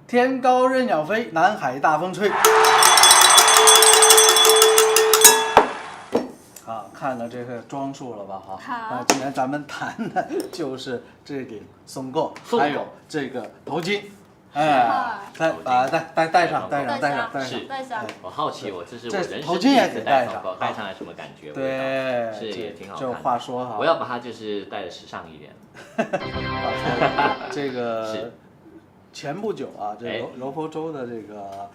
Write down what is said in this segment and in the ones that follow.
天高任鸟飞，南海大风吹。啊，看了这个装束了吧？哈，好。今天咱们谈的就是这顶松够，还有这个头巾。哎，戴上。是，我好奇，这是我人生头巾也得戴上，戴上来什么感觉？对，是也挺好看。就话说哈，我要把它就是戴的时尚一点。这个前不久啊，这柔佛州的这个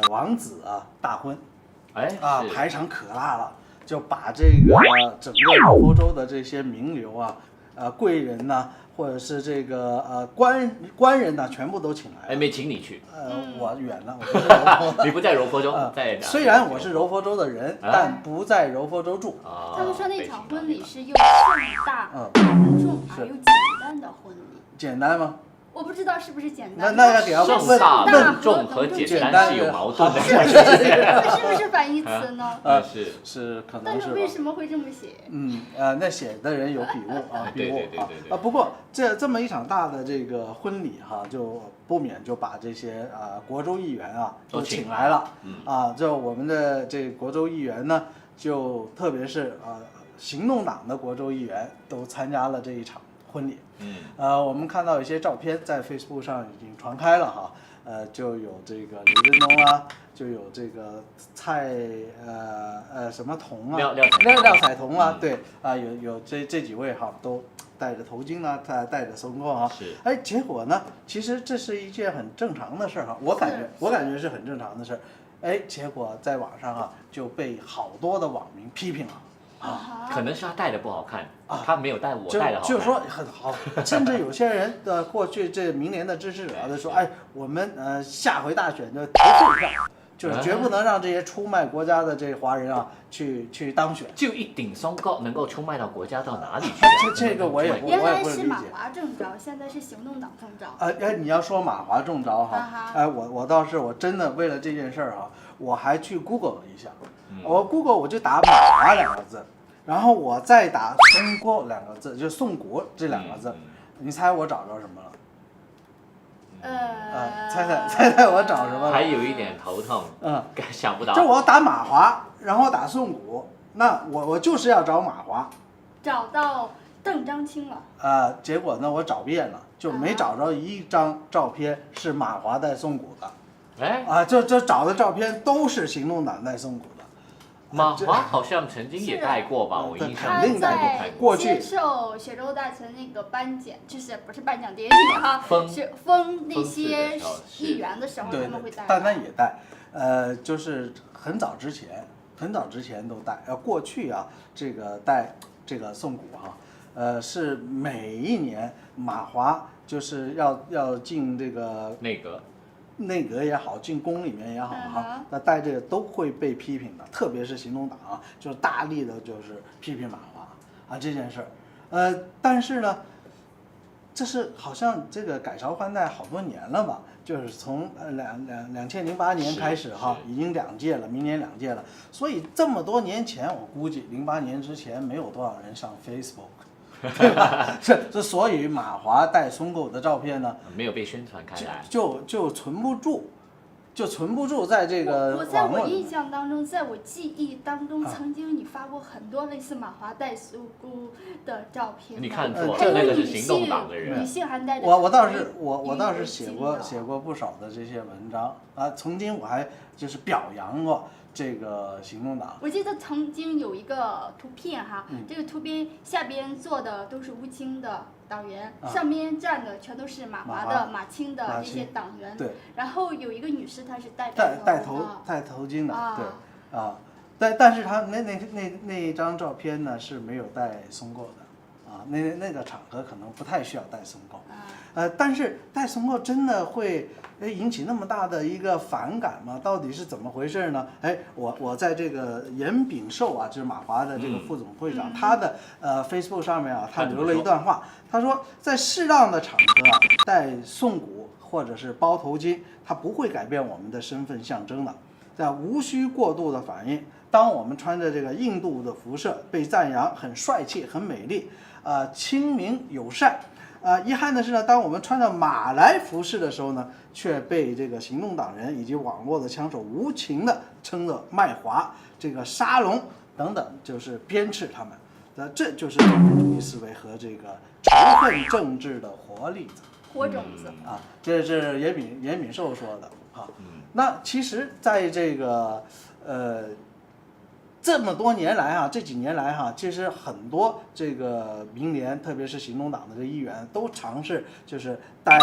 王子啊大婚，排场可大了，就把这个整个柔佛州的这些名流啊，贵人呐，或者是这个官人呐，全部都请来了。没请你去。我远了，我不是柔佛。你不在柔佛州，在。虽然我是柔佛州的人，但不在柔佛州住。他们说那场婚礼是又盛大、隆重而又简单的婚礼。简单吗？我不知道是不是简单。那要给他问盛大、隆重和简单是有矛盾的。这是不是反义词呢？是可能是。但是为什么会这么写？那写的人有笔误啊，笔误啊。不过这么一场大的这个婚礼哈，就不免就把这些国州议员啊都请来了啊。就我们的这国州议员呢，就特别是行动党的国州议员都参加了这一场婚礼。我们看到一些照片在 Facebook 上已经传开了哈，就有这个刘振东啊，就有这个蔡什么彤啊，廖彩彤啊，对啊，有这几位哈都戴着头巾啊，戴着松糕啊，结果呢，其实这是一件很正常的事哈，我感觉是很正常的事，结果在网上啊就被好多的网民批评了。可能是他戴的不好看他没有戴我戴的好看。就是说很好，甚至有些人的过去这明年的支持者就说，我们下回大选就投废票，就是绝不能让这些出卖国家的这华人啊去当选。就一顶松糕能够出卖到国家到哪里去？这个我也不理解。原来是马华中招，现在是行动党中招。你要说马华中招哈，我倒是我真的为了这件事儿哈，我还去 Google 了一下。我 Google 我就打马华2个字，然后我再打松锅2个字，就宋国这2个字，你猜我找着什么了？猜我找什么了？还有一点头痛，想不到。就我打马华，然后打宋国，那我就是要找马华。找到邓章清了。结果呢，我找遍了，就没找着一张照片是马华带宋谷的。这找的照片都是行动党带宋谷的。马华好像曾经也带过吧，我印象肯定带过。接受雪州大学那个颁奖，就是不是颁奖典礼哈，是封那些议员的时候他们会带。但也带，就是很早之前都带。过去啊，这个带这个宋谷哈，是每一年马华就是要进这个内阁也好，进宫里面也好哈，那带这个都会被批评的，特别是行动党啊，就是大力的就是批评马华这件事儿。但是呢，这是好像这个改朝换代好多年了吧，就是从2008年开始哈，已经2届了，明年2届了，所以这么多年前，我估计08年之前没有多少人上 Facebook。对吧？所以马华带松狗的照片呢，没有被宣传开来，就存不住，在这个我在我印象当中，在我记忆当中，曾经你发过很多类似马华带松狗的照片。你看错，那个是行动党的人。女性还带着。我倒是写过不少的这些文章啊，曾经我还就是表扬过这个行动党。我记得曾经有一个图片哈，这个图片下边坐的都是乌青的党员，上面站的全都是马华的、马青的这些党员。对。然后有一个女士，她是戴头巾的，对啊，但是她那一张照片呢是没有带松糕的啊，那个场合可能不太需要带松糕。但是带松糕真的会引起那么大的一个反感吗？到底是怎么回事呢？我在这个严炳寿啊，就是马华的这个副总会长，他的Facebook 上面啊，他留了一段话，他说在适当的场合啊，带宋谷或者是包头巾，它不会改变我们的身份象征的。在无需过度的反应。当我们穿着这个印度的服饰，被赞扬很帅气、很美丽，亲民友善。遗憾的是呢，当我们穿着马来服饰的时候呢，却被这个行动党人以及网络的枪手无情的称作卖华、这个沙龙等等，就是鞭笞他们。这就是种族主义思维和这个仇恨政治的活例子。火种子啊，这是严敏寿说的啊。那其实在这个这么多年来这几年来其实很多这个民联，特别是行动党的这议员，都尝试就是戴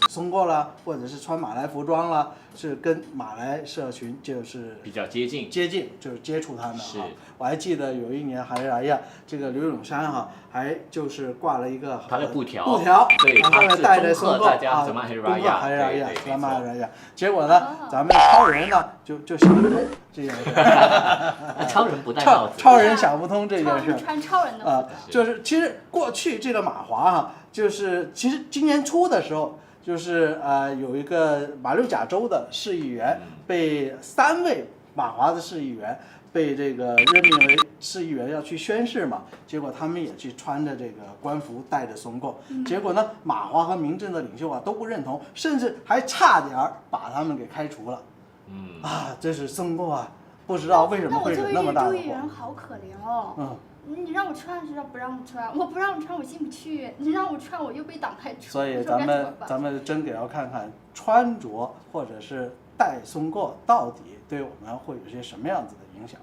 松过啦，或者是穿马来服装啦，是跟马来社群就是比较接近，就是接触他们是。我还记得有一年还是这个刘永山还就是挂了一个他的布条，对，上面带着松过大家怎么还是恭贺还是呀，什么还是呀。结果呢，咱们超人呢就想不通这件事。超人不戴帽子，超人想不通这件事。穿超人的就是其实过去这个马华就是其实今年初的时候，就是有一个马六甲州的市议员被3位马华的市议员被这个任命为市议员要去宣誓嘛，结果他们也去穿着这个官服，带着松过，结果呢，马华和民政的领袖都不认同，甚至还差点把他们给开除了。这是松过不知道为什么会有那么大的祸。那我作为一个州议员好可怜哦。你让我穿是不让我穿，我不让我穿我进不去，你让我穿我又被党开除。所以咱们真给要看看穿着或者是戴松过到底对我们会有些什么样子的影响。